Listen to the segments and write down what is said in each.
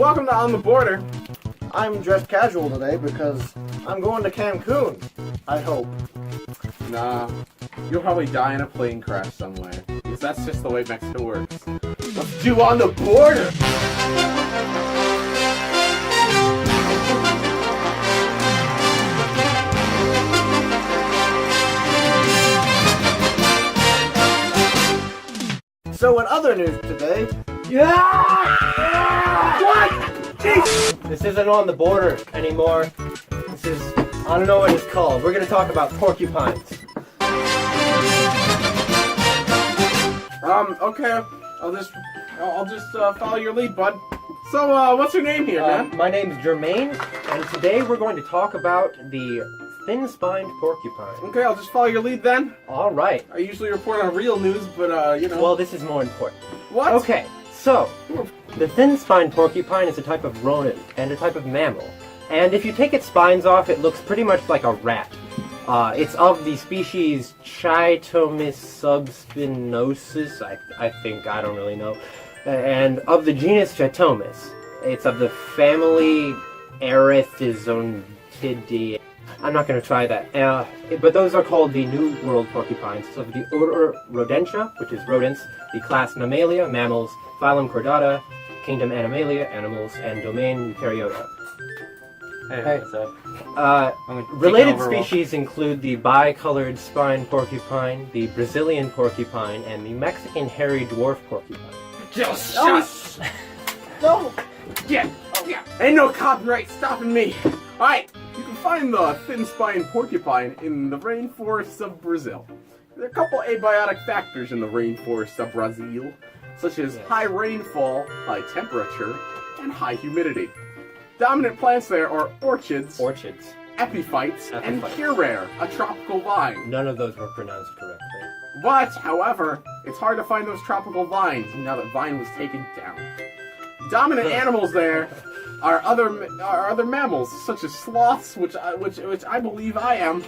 Welcome to On the Border. I'm dressed casual today because I'm going to Cancun, I hope. Nah, you'll probably die in a plane crash somewhere, because that's just the way Mexico works. Let's do On the Border! So in other news today, What? Jeez. This isn't On the Border anymore. This is, I don't know what it's called. We're gonna talk about porcupines. Okay. I'll just follow your lead, bud. So, what's your name here, man? My name's Jermaine, and today we're going to talk about the thin-spined porcupine. Okay, I'll just follow your lead then. All right. I usually report on real news, but, you know. Well, this is more important. What? Okay, so, the thin-spined porcupine is a type of rodent and a type of mammal. And if you take its spines off, it looks pretty much like a rat. It's of the species Chitomys subspinosus, I think, I don't really know. And of the genus Chitomys. It's of the family Erethizontidae. I'm not going to try that. But those are called the New World porcupines. So the order Rodentia, which is rodents, the class Mammalia, mammals, phylum Chordata, kingdom Animalia, animals, and domain Eukaryota. Hey, what's up? Related species include the bicolored spine porcupine, the Brazilian porcupine, and the Mexican hairy dwarf porcupine. Just shut! no! Yeah. Ain't no copyright stopping me. Alright, you can find the thin-spined porcupine in the rainforests of Brazil. There are a couple abiotic factors in the rainforests of Brazil, such as high rainfall, high temperature, and high humidity. Dominant plants there are orchids, epiphytes, and curare, a tropical vine. None of those were pronounced correctly. But, however, it's hard to find those tropical vines now that vine was taken down. Dominant animals there are other mammals, such as sloths, which I believe I am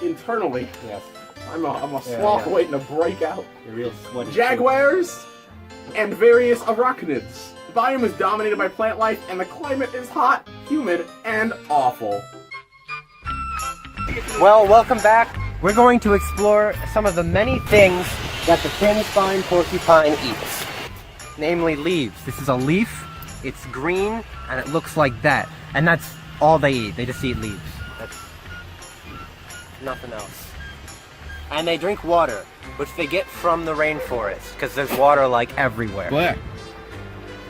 internally. Yes. I'm a sloth waiting to break out. You're real sweaty. Jaguars and various arachnids. The biome is dominated by plant life, and the climate is hot, humid, and awful. Well, welcome back. We're going to explore some of the many things that the thin-spined porcupine eats. Namely leaves. This is a leaf, it's green, and it looks like that. And that's all they eat. They just eat leaves. That's nothing else. And they drink water, which they get from the rainforest, because there's water like everywhere. Where?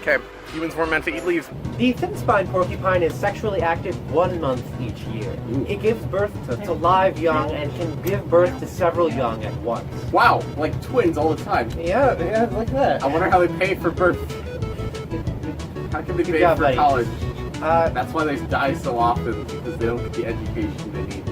Okay, humans weren't meant to eat leaves. The thin-spined porcupine is sexually active 1 month each year. It gives birth to live young and can give birth to several young at once. Wow, like twins all the time. Yeah, like that. I wonder how they pay for birth. How can they pay for buddy. college? That's why they die so often, because they don't get the education they need.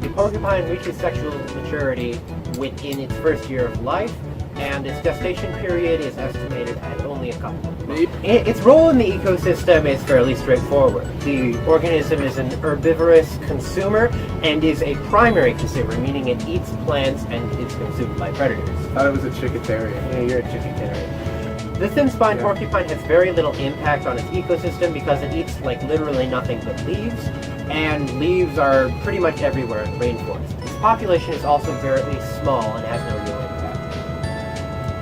The porcupine reaches sexual maturity within its first year of life, and its gestation period is estimated at only a couple of months. Its role in the ecosystem is fairly straightforward. The organism is an herbivorous consumer and is a primary consumer, meaning it eats plants and is consumed by predators. I thought it was a chickatarian. Yeah, you're a chickatarian. The thin-spined porcupine has very little impact on its ecosystem because it eats like literally nothing but leaves, and leaves are pretty much everywhere in the rainforest. Its population is also very small and has no real impact.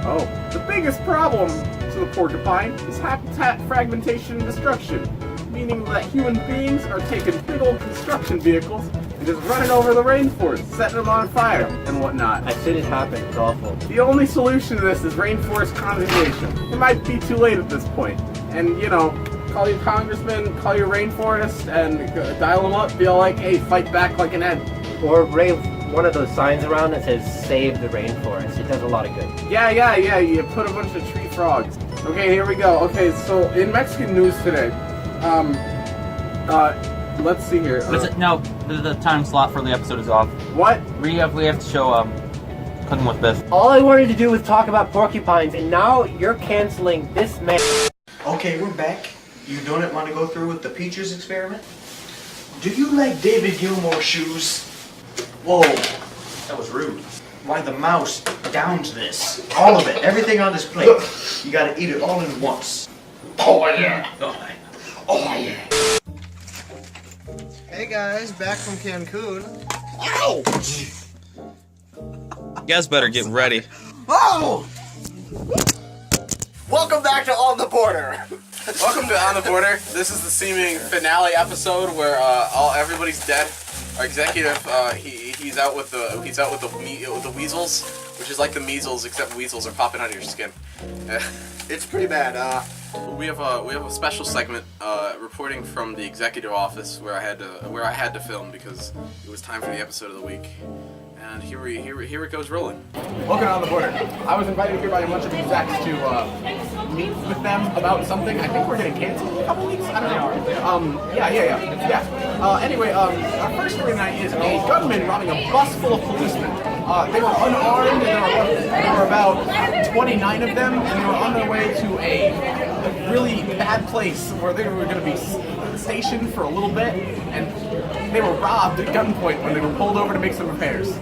Oh, the biggest problem to the porcupine is habitat fragmentation and destruction, meaning that human beings are taking big old construction vehicles and just running over the rainforest, setting them on fire and whatnot. I've seen it happen, it's awful. The only solution to this is rainforest conservation. It might be too late at this point, and you know, call your congressman, call your rainforest, and dial them up, be all like, hey, fight back like an ant. Or wave one of those signs around that says, save the rainforest. It does a lot of good. Yeah, you put a bunch of tree frogs. Okay, here we go. Okay, so in Mexican news today, let's see here. No, the time slot for the episode is off. What? We have to show Cooking with Biff. All I wanted to do was talk about porcupines, and now you're canceling this man. Okay, we're back. You don't want to go through with the Peaches experiment? Do you like David Gilmour shoes? Whoa, that was rude. Why the mouse downs this? All of it, everything on this plate. You gotta eat it all in once. Oh yeah. guys, back from Cancun. Ouch! You guys better get ready. Oh! Welcome back to On the Border. Welcome to On the Border. This is the seeming finale episode where everybody's dead. Our executive, he's out with the weasels, which is like the measles, except weasels are popping out of your skin. It's pretty bad. We have a special segment reporting from the executive office where I had to film because it was time for the episode of the week. And here it goes rolling. Welcome to On the Border. I was invited here by a bunch of execs to meet with them about something. I think we're getting canceled in a couple weeks. I don't know. Yeah. Anyway, our first story tonight is a gunman robbing a bus full of policemen. They were unarmed, and there were about 29 of them, and they were on their way to a really bad place where they were going to be stationed for a little bit, and they were robbed at gunpoint when they were pulled over to make some repairs.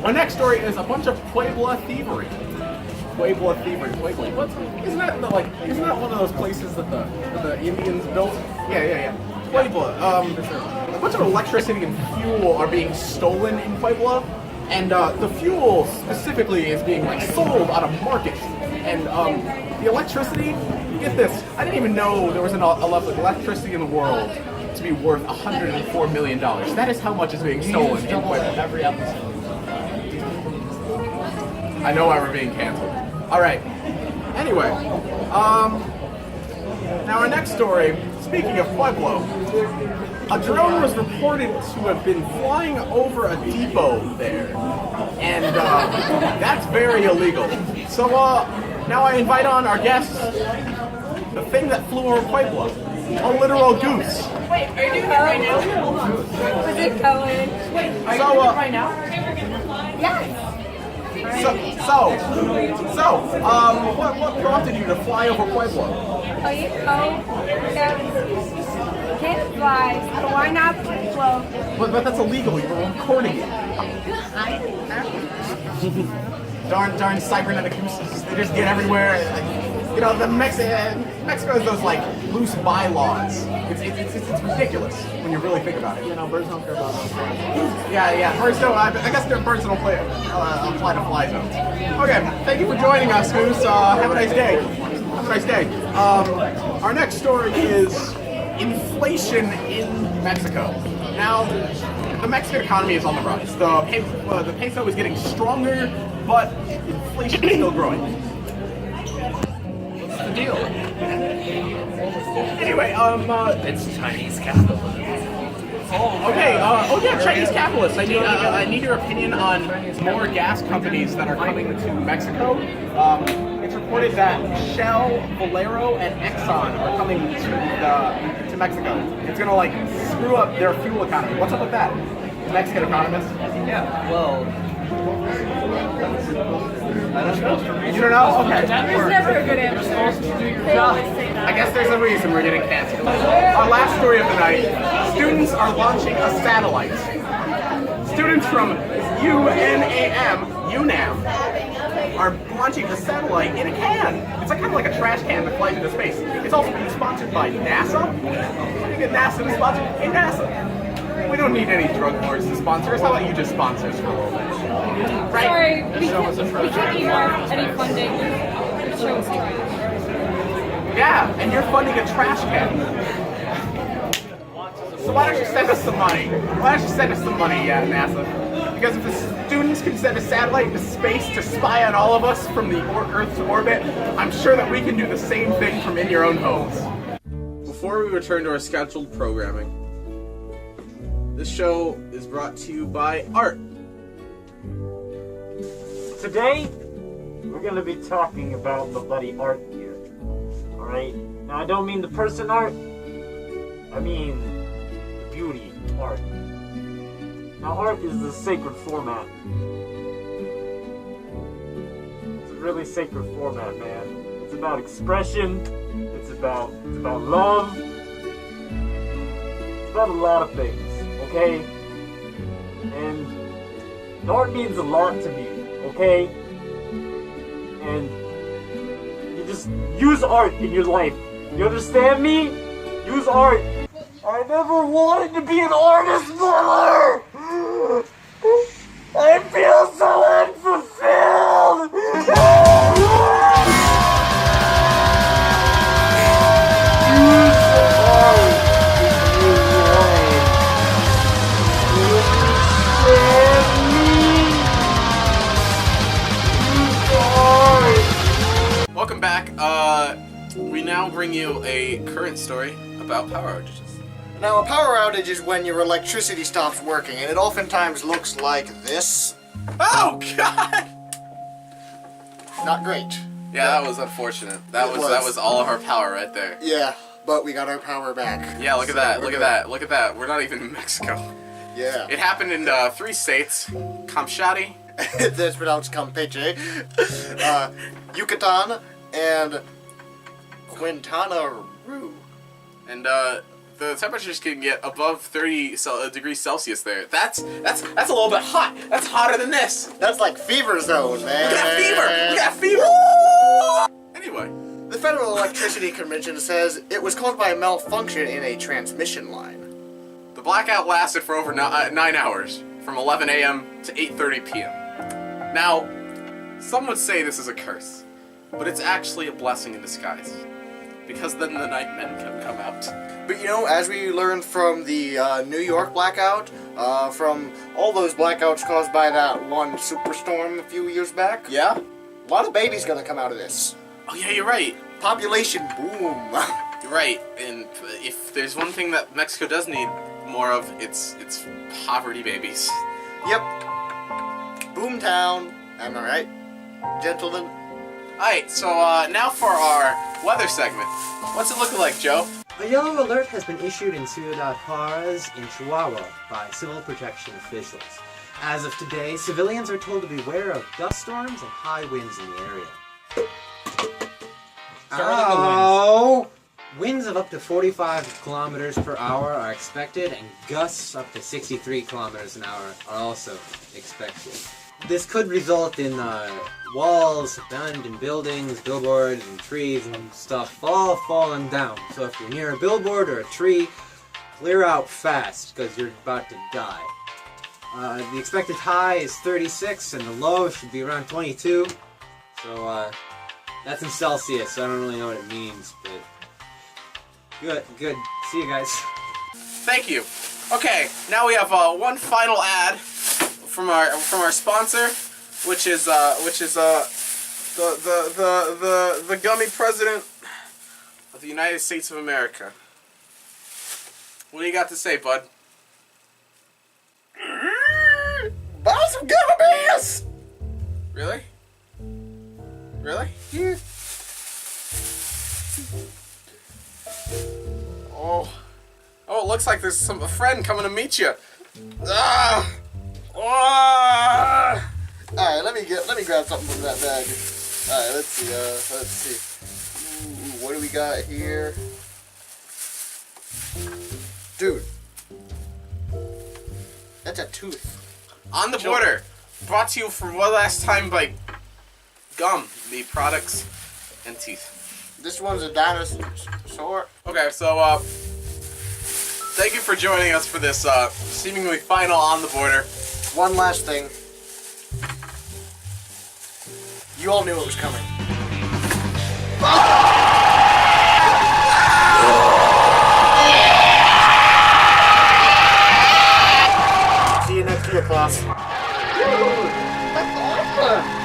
Our next story is a bunch of Puebla thievery. Puebla. What? Isn't that one of those places that the Indians built? Yeah. Puebla. A bunch of electricity and fuel are being stolen in Puebla, and the fuel specifically is being sold on a market. And the electricity, get this, I didn't even know there was enough electricity in the world to be worth $104 million. That is how much is being stolen in Puebla. Every episode. I know why we're being canceled. Alright. Anyway, now our next story, speaking of Pueblo, a drone was reported to have been flying over a depot there. And that's very illegal. So now I invite on our guests, the thing that flew over Pueblo, a literal goose. Wait, are you doing it right now? Is it going? Wait, are you doing it right now? Yes. What prompted you to fly over Pueblo? Can't fly, so why not Pueblo? But that's illegal. You were recording it. darn cybernetic gooses. They just get everywhere. Mexico has those loose bylaws. It's ridiculous when you really think about it. Birds don't care about those. Yeah. Birds don't. I guess birds don't fly to fly zones. Okay, thank you for joining us, Goose. Have a nice day. Our next story is inflation in Mexico. Now, the Mexican economy is on the rise. The peso is getting stronger, but inflation is still growing. What's the deal? Anyway, It's Chinese capitalism. Chinese capitalists. I need your opinion on more gas companies that are coming to Mexico. It's reported that Shell, Valero, and Exxon are coming to Mexico. It's gonna screw up their fuel economy. What's up with that, Mexican economist? Yeah, well, You don't know? Okay. There's never a good answer. They always say that. I guess there's a reason we're getting canceled. Our last story of the night, students are launching a satellite. Students from UNAM, are launching a satellite in a can. It's kind of like a trash can that flies into space. It's also being sponsored by NASA. You get NASA to sponsor? Hey, NASA. We don't need any drug lords to sponsor us. How about you just sponsor us for a little bit? Right? Sorry, we can't use any funding. The show is trash. Yeah, and you're funding a trash can. So why don't you send us some money? Yeah, NASA? Because if the students can send a satellite into space to spy on all of us from the Earth's orbit, I'm sure that we can do the same thing from in your own homes. Before we return to our scheduled programming, this show is brought to you by art. Today, we're going to be talking about the bloody art here. Alright? Now, I don't mean the person art. I mean the beauty art. Now, art is a sacred format. It's a really sacred format, man. It's about expression. It's about love. It's about a lot of things, okay? And art means a lot to me. Okay? And you just use art in your life. You understand me? Use art. I never wanted to be an artist, Mother! I feel so unfulfilled! Welcome back. We now bring you a current story about power outages. Now, a power outage is when your electricity stops working, and it oftentimes looks like this. Oh God! Not great. Yeah, that was unfortunate. That was all of our power right there. Yeah, but we got our power back. Yeah, look at that. Look at that. Look at that. We're not even in Mexico. Yeah. It happened in 3 states: Kamchatka, That's pronounced Campeche, Yucatan, and Quintana Roo. and the temperatures can get above 30 degrees Celsius there. That's a little bit hot. That's hotter than this. That's like fever zone, man. We got fever. We got fever. Anyway, The Federal Electricity Commission says it was caused by a malfunction in a transmission line. the blackout lasted for over 9 hours, from 11 a.m. to 8:30 p.m. Now, some would say this is a curse, but it's actually a blessing in disguise, because then the nightmen can come out. But you know, as we learned from the New York blackout, from all those blackouts caused by that one superstorm a few years back, Yeah? a lot of babies gonna come out of this. Oh yeah, you're right. Population boom. You're right. And if there's one thing that Mexico does need more of, it's poverty babies. Yep. Boomtown. Am I right, gentlemen? Alright, so now for our weather segment. What's it looking like, Joe? A yellow alert has been issued in Ciudad Juarez in Chihuahua by civil protection officials. As of today, civilians are told to beware of dust storms and high winds in the area. Ow! Winds of up to 45 kilometers per hour are expected, and gusts up to 63 kilometers an hour are also expected. This could result in walls, abandoned buildings, billboards, and trees and stuff all falling down. So if you're near a billboard or a tree, clear out fast, because you're about to die. The expected high is 36, and the low should be around 22. So, that's in Celsius, so I don't really know what it means, but... Good. See you guys. Thank you. Okay, now we have one final ad from our sponsor, which is the gummy president of the United States of America. What do you got to say, bud? Buy some gummy bears! Really? Really? Yeah. Oh, it looks like there's a friend coming to meet you. Ah! Ah! Alright, let me grab something from that bag. Alright, let's see. Ooh, what do we got here? Dude. That's a tooth. On the Border, brought to you for one last time by Gum, the products and teeth. This one's a dinosaur. Okay, so thank you for joining us for this seemingly final On the Border. One last thing. You all knew it was coming. See you next year, class. That's awesome!